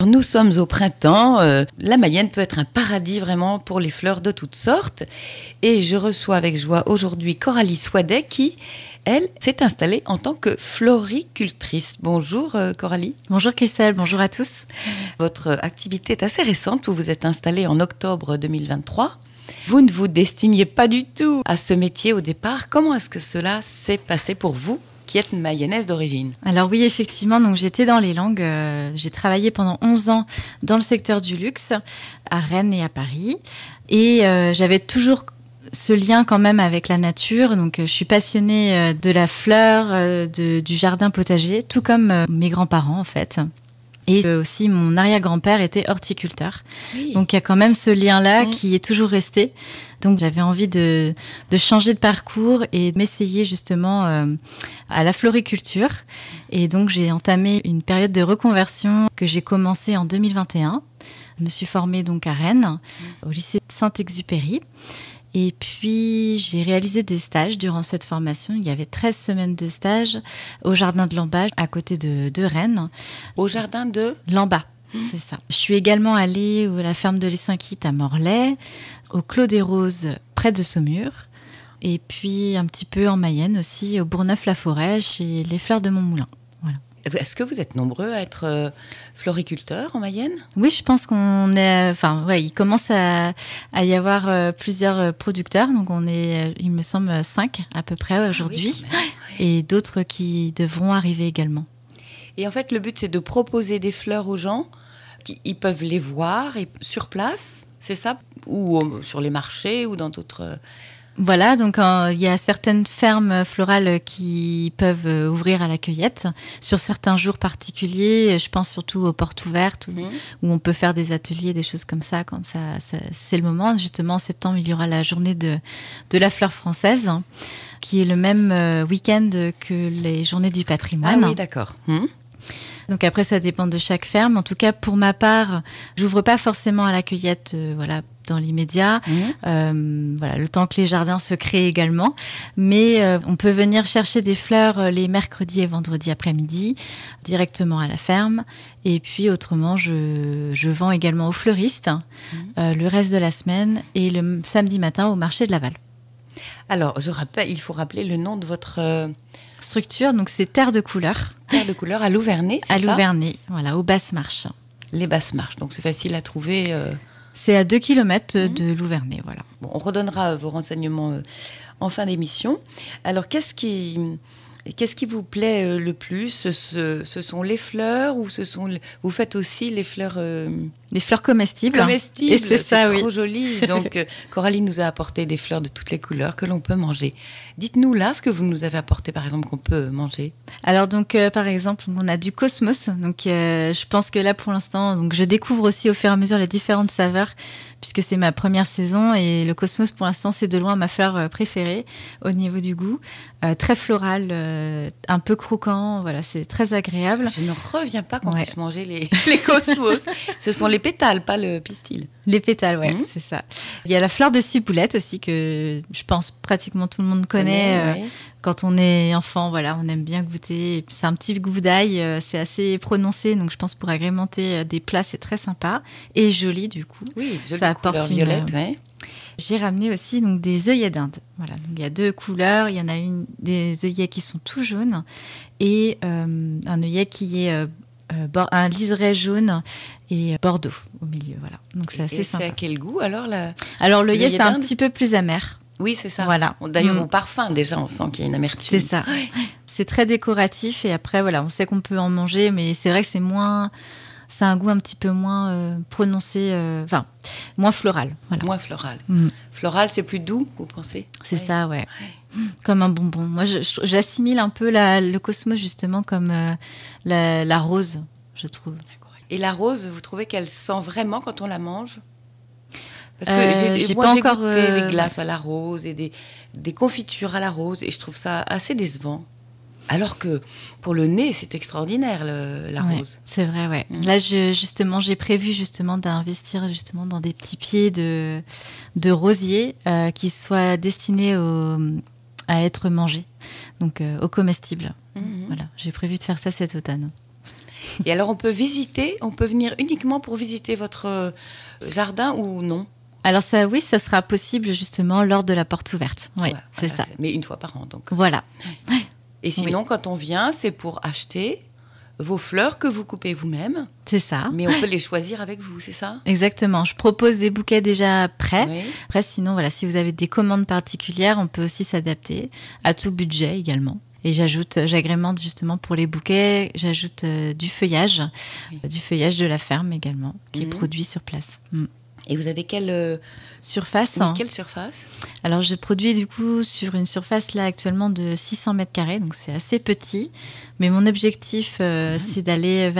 Nous sommes au printemps, la Mayenne peut être un paradis vraiment pour les fleurs de toutes sortes. Et je reçois avec joie aujourd'hui Coralie Swadet qui, elle, s'est installée en tant que floricultrice. Bonjour Coralie. Bonjour Christelle, bonjour à tous. Votre activité est assez récente, vous vous êtes installée en octobre 2023. Vous ne vous destiniez pas du tout à ce métier au départ. Comment est-ce que cela s'est passé pour vous qui êtes mayonnaise d'origine? Alors oui, effectivement, donc j'étais dans les langues. J'ai travaillé pendant 11 ans dans le secteur du luxe, à Rennes et à Paris. Et j'avais toujours ce lien quand même avec la nature. Donc je suis passionnée de la fleur, du jardin potager, tout comme mes grands-parents en fait. Et aussi, mon arrière-grand-père était horticulteur. Oui. Donc, il y a quand même ce lien-là qui est toujours resté. Donc, j'avais envie de changer de parcours et de m'essayer justement à la floriculture. Et donc, j'ai entamé une période de reconversion que j'ai commencée en 2021. Je me suis formée donc à Rennes, au lycée Saint-Exupéry. Et puis, j'ai réalisé des stages durant cette formation. Il y avait 13 semaines de stage au jardin de Lambas, à côté de Rennes. Au jardin de Lambas, c'est ça. Je suis également allée à la ferme de l'Essinquite à Morlaix, au Clos des Roses, près de Saumur. Et puis, un petit peu en Mayenne aussi, au Bourgneuf-la-Forêt, chez les Fleurs de Montmoulin. Voilà. Est-ce que vous êtes nombreux à être floriculteurs en Mayenne? Oui, je pense qu'on est. Enfin, ouais, il commence à y avoir plusieurs producteurs. Donc, on est, il me semble, 5 à peu près aujourd'hui. Ah oui, et d'autres qui devront arriver également. Et en fait, le but, c'est de proposer des fleurs aux gens. Ils peuvent les voir sur place, c'est ça? Ou sur les marchés ou dans d'autres... Voilà, donc il y a certaines fermes florales qui peuvent ouvrir à la cueillette sur certains jours particuliers. Je pense surtout aux portes ouvertes où on peut faire des ateliers, des choses comme ça quand c'est le moment. Justement, en septembre, il y aura la journée de la fleur française qui est le même week-end que les journées du patrimoine. Ah oui, d'accord. Donc après, ça dépend de chaque ferme. En tout cas, pour ma part, j'ouvre pas forcément à la cueillette, dans l'immédiat. Voilà, le temps que les jardins se créent également. Mais on peut venir chercher des fleurs les mercredis et vendredis après-midi directement à la ferme. Et puis autrement, je vends également aux fleuristes le reste de la semaine et le samedi matin au marché de Laval. Alors, il faut rappeler le nom de votre... structure, donc c'est Terre de Couleur. Terre de Couleur à Louvernay, c'est ça? À Louvernay, voilà, aux Basses Marches. Les Basses Marches, donc c'est facile à trouver. C'est à 2 km de Louvernay, voilà. Bon, on redonnera vos renseignements en fin d'émission. Alors, qu'est-ce qui vous plaît le plus? Ce sont les fleurs ou vous faites aussi les fleurs... Les fleurs comestibles. Comestibles, et c'est ça, trop joli. Donc, Coralie nous a apporté des fleurs de toutes les couleurs que l'on peut manger. Dites-nous là ce que vous nous avez apporté, par exemple, qu'on peut manger. Alors, donc, par exemple, on a du cosmos. Donc, je pense que là, pour l'instant, donc, je découvre aussi au fur et à mesure les différentes saveurs, puisque c'est ma première saison. Et le cosmos, pour l'instant, c'est de loin ma fleur préférée au niveau du goût. Très floral, un peu croquant. Voilà, c'est très agréable. Je ne reviens pas qu'on puisse manger les cosmos. Ce sont les pétales, pas le pistil. Les pétales, ouais, c'est ça. Il y a la fleur de ciboulette aussi que je pense pratiquement tout le monde connaît. Quand on est enfant, voilà, on aime bien goûter. C'est un petit goût d'ail, c'est assez prononcé, donc je pense pour agrémenter des plats, c'est très sympa et joli du coup. Oui, ça apporte une violette. J'ai ramené aussi donc des œillets d'Inde. Voilà, donc il y a 2 couleurs. Il y en a une des œillets qui sont tout jaunes et un œillet qui est un liseré jaune et bordeaux au milieu. Voilà, donc c'est assez sympa. C'est à quel goût alors Alors l'œillet, c'est un petit peu plus amer. Oui, c'est ça. Voilà. D'ailleurs, au parfum, déjà, on sent qu'il y a une amertume. C'est ça. C'est très décoratif et après, voilà, on sait qu'on peut en manger, mais c'est vrai que c'est un goût un petit peu moins prononcé, moins floral. Voilà. Moins floral. Floral, c'est plus doux, vous pensez? C'est ça, ouais. Comme un bonbon. Moi, j'assimile un peu le cosmos justement comme la rose, je trouve. Et la rose, vous trouvez qu'elle sent vraiment quand on la mange? Parce que j'ai goûté des glaces à la rose et des confitures à la rose et je trouve ça assez décevant. Alors que pour le nez, c'est extraordinaire la rose. C'est vrai, ouais. Là, j'ai prévu justement d'investir justement dans des petits pieds de rosier qui soient destinés à être mangés, donc aux comestibles. Voilà, j'ai prévu de faire ça cet automne. Et alors, on peut venir uniquement pour visiter votre jardin ou non? Alors ça, oui, ça sera possible justement lors de la porte ouverte. Oui, ouais, c'est ça. Mais une fois par an, donc. Voilà. Et sinon, quand on vient, c'est pour acheter vos fleurs que vous coupez vous-même. C'est ça. Mais on peut les choisir avec vous, c'est ça? Exactement. Je propose des bouquets déjà prêts. Oui. Après, sinon, voilà, si vous avez des commandes particulières, on peut aussi s'adapter à tout budget également. Et j'agrémente justement pour les bouquets, j'ajoute du feuillage de la ferme également, qui est produit sur place. Et vous avez quelle surface? Oui, quelle surface? Alors, je produis du coup sur une surface là actuellement de 600 mètres carrés, donc c'est assez petit. Mais mon objectif, c'est d'aller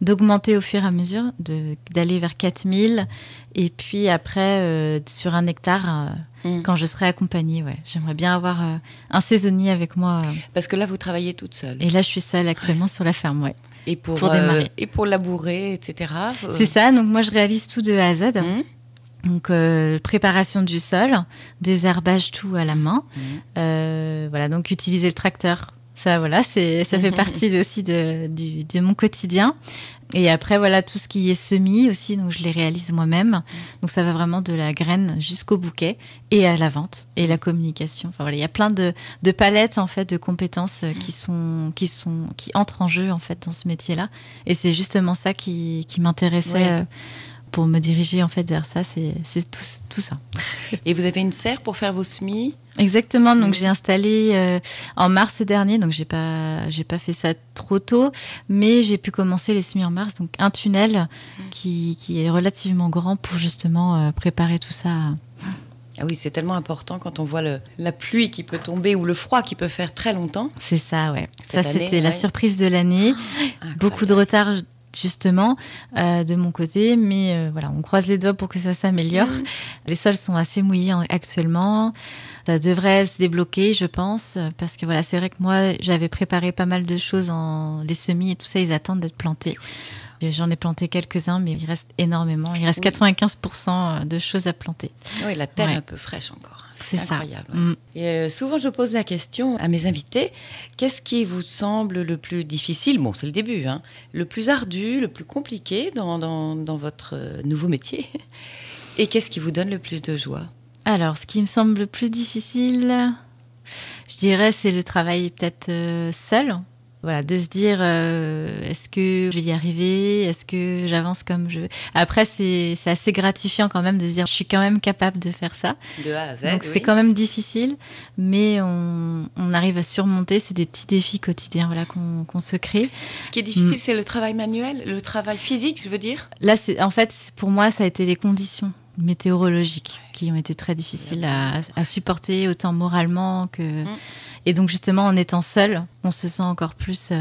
d'augmenter au fur et à mesure, d'aller vers 4000. Et puis après, sur 1 hectare, quand je serai accompagnée, j'aimerais bien avoir un saisonnier avec moi. Parce que là, vous travaillez toute seule. Et là, je suis seule actuellement sur la ferme, Et pour démarrer. Et pour labourer, etc. C'est ça, donc moi je réalise tout de A à Z. Donc préparation du sol, désherbage tout à la main. Voilà, donc utiliser le tracteur. Ça, voilà, ça fait partie aussi de mon quotidien. Et après, voilà, tout ce qui est semis aussi, donc je les réalise moi-même. Donc ça va vraiment de la graine jusqu'au bouquet et à la vente et la communication. Enfin voilà, il y a plein de palettes en fait de compétences qui entrent en jeu en fait dans ce métier-là. Et c'est justement ça qui m'intéressait. Pour me diriger en fait vers ça, c'est tout ça. Et vous avez une serre pour faire vos semis? Exactement. Donc j'ai installé en mars dernier. Donc j'ai pas fait ça trop tôt, mais j'ai pu commencer les semis en mars. Donc un tunnel qui est relativement grand pour justement préparer tout ça. Ah oui, c'est tellement important quand on voit la pluie qui peut tomber ou le froid qui peut faire très longtemps. C'est ça, ouais. Ça, c'était la surprise de l'année. Beaucoup de retard. Justement, de mon côté, mais voilà, on croise les doigts pour que ça s'améliore. Les sols sont assez mouillés actuellement. Ça devrait se débloquer, je pense, parce que voilà, c'est vrai que moi, j'avais préparé pas mal de choses les semis et tout ça, ils attendent d'être plantés. J'en ai planté quelques-uns, mais il reste énormément. Il reste 95% de choses à planter. Oui, la terre est un peu fraîche encore. C'est incroyable. Ça. Et souvent, je pose la question à mes invités, qu'est-ce qui vous semble le plus difficile? Bon, c'est le début, hein, le plus ardu, le plus compliqué dans votre nouveau métier? Et qu'est-ce qui vous donne le plus de joie? Alors, ce qui me semble le plus difficile, je dirais, c'est le travail peut-être seul. Voilà, de se dire, est-ce que je vais y arriver? Est-ce que j'avance comme je veux? Après, c'est assez gratifiant quand même de se dire, je suis quand même capable de faire ça. De A à Z, donc, c'est quand même difficile, mais on arrive à surmonter. C'est des petits défis quotidiens qu'on se crée. Ce qui est difficile, c'est le travail manuel, le travail physique, je veux dire? Là, en fait, pour moi, ça a été les conditions météorologiques qui ont été très difficiles à supporter, autant moralement que... Et donc, justement, en étant seul, on se sent encore plus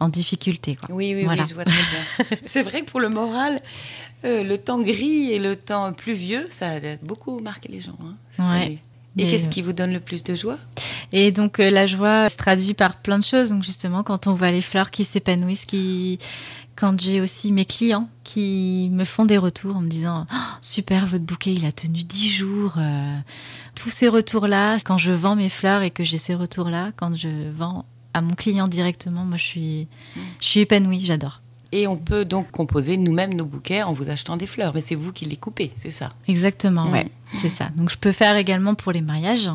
en difficulté. Quoi. Oui, voilà. Oui, je vois très bien. C'est vrai que pour le moral, le temps gris et le temps pluvieux, ça a beaucoup marqué les gens. Et qu'est-ce qui vous donne le plus de joie? Et donc, la joie se traduit par plein de choses. Donc, justement, quand on voit les fleurs qui s'épanouissent, quand j'ai aussi mes clients qui me font des retours en me disant oh, « Super, votre bouquet, il a tenu 10 jours. » Tous ces retours-là, quand je vends mes fleurs et que j'ai ces retours-là, quand je vends à mon client directement, moi, je suis épanouie, j'adore. Et on peut donc composer nous-mêmes nos bouquets en vous achetant des fleurs. Mais c'est vous qui les coupez, c'est ça? Exactement, ouais, c'est ça. Donc, je peux faire également pour les mariages.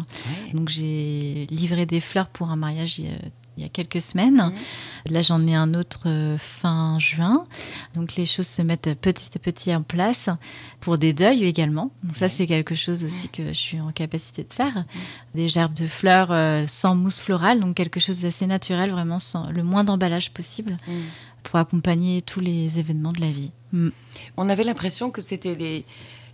Donc, j'ai livré des fleurs pour un mariage il y a quelques semaines. Là, j'en ai un autre fin juin. Donc, les choses se mettent petit à petit en place pour des deuils également. Donc, ça, c'est quelque chose aussi que je suis en capacité de faire. Des gerbes de fleurs sans mousse florale, donc quelque chose d'assez naturel, vraiment sans le moins d'emballage possible pour accompagner tous les événements de la vie. On avait l'impression que c'était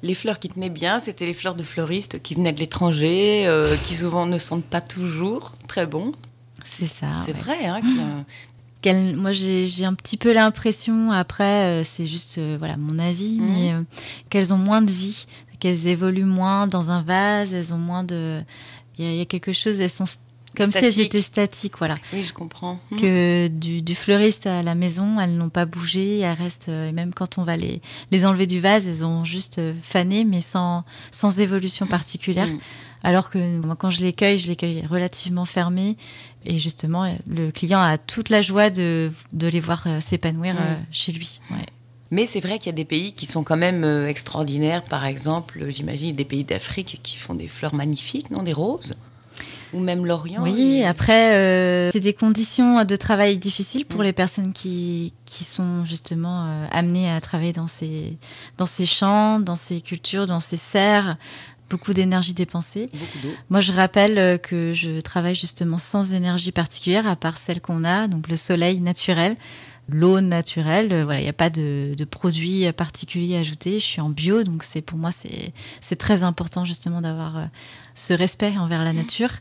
les fleurs qui tenaient bien, c'était les fleurs de fleuristes qui venaient de l'étranger, qui souvent ne sentent pas toujours très bon. C'est ça. C'est vrai, hein. Moi, j'ai un petit peu l'impression, après, c'est juste mon avis, mais qu'elles ont moins de vie, qu'elles évoluent moins dans un vase, elles ont moins de... Il y a quelque chose, elles sont comme si elles étaient statiques, voilà. Oui, je comprends. Que du fleuriste à la maison, elles n'ont pas bougé, elles restent, et même quand on va les enlever du vase, elles ont juste fané, mais sans évolution particulière. Alors que moi, quand je les cueille relativement fermés. Et justement, le client a toute la joie de les voir s'épanouir chez lui. Ouais. Mais c'est vrai qu'il y a des pays qui sont quand même extraordinaires. Par exemple, j'imagine des pays d'Afrique qui font des fleurs magnifiques, non, des roses, ou même l'Orient. Oui, après, c'est des conditions de travail difficiles pour les personnes qui sont justement amenées à travailler dans ces champs, dans ces cultures, dans ces serres. Beaucoup d'énergie dépensée. Beaucoup d'eau. Moi, je rappelle que je travaille justement sans énergie particulière, à part celle qu'on a, donc le soleil naturel, l'eau naturelle. Voilà, il n'y a pas de produits particuliers ajoutés. Je suis en bio, donc pour moi, c'est très important justement d'avoir ce respect envers la nature.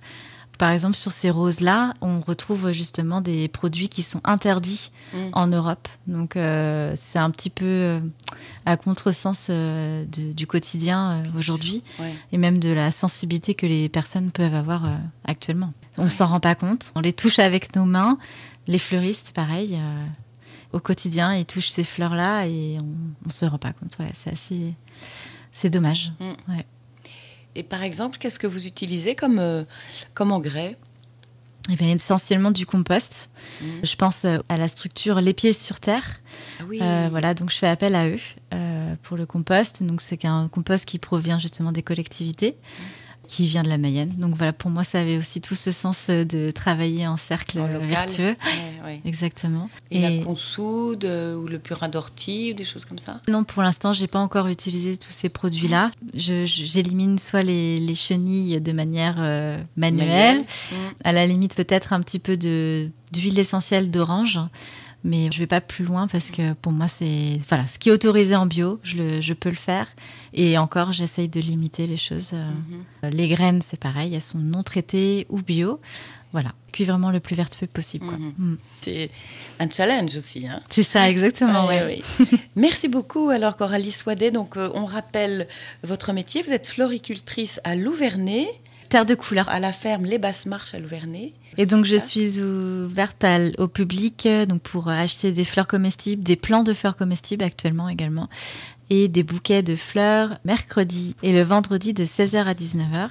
Par exemple, sur ces roses-là, on retrouve justement des produits qui sont interdits en Europe. Donc, c'est un petit peu à contresens du quotidien aujourd'hui et même de la sensibilité que les personnes peuvent avoir actuellement. On ne s'en rend pas compte. On les touche avec nos mains. Les fleuristes, pareil, au quotidien, ils touchent ces fleurs-là et on ne se rend pas compte. Ouais, c'est dommage. Ouais. Et par exemple, qu'est-ce que vous utilisez comme engrais ? Eh bien, essentiellement du compost. Je pense à la structure Les Pieds sur Terre. Ah oui. Voilà, donc je fais appel à eux pour le compost. Donc c'est un compost qui provient justement des collectivités, qui vient de la Mayenne. Donc voilà, pour moi, ça avait aussi tout ce sens de travailler en cercle vertueux. Ouais. Exactement. Et la consoude ou le purin d'ortie ou des choses comme ça ? Non, pour l'instant, j'ai pas encore utilisé tous ces produits-là. J'élimine soit les chenilles de manière manuelle, à la limite peut-être un petit peu d'huile essentielle d'orange. Mais je ne vais pas plus loin parce que pour moi, c'est ce qui est autorisé en bio, je peux le faire. Et encore, j'essaye de limiter les choses. Les graines, c'est pareil, elles sont non traitées ou bio. Voilà, cuire vraiment le plus vertueux possible. Quoi. C'est un challenge aussi. Hein. C'est ça, exactement. Oui. Merci beaucoup. Alors, Coralie Soidet, donc, on rappelle votre métier. Vous êtes floricultrice à Louvernay. Terre de couleur. À la ferme Les Basses Marches à Louvernay. Et donc, je suis ouverte au public donc pour acheter des fleurs comestibles, des plants de fleurs comestibles actuellement également, et des bouquets de fleurs mercredi et le vendredi de 16h à 19h.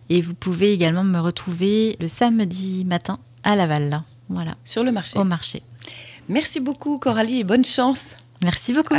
Et vous pouvez également me retrouver le samedi matin à Laval. Là. Voilà. Sur le marché. Au marché. Merci beaucoup, Coralie, et bonne chance. Merci beaucoup.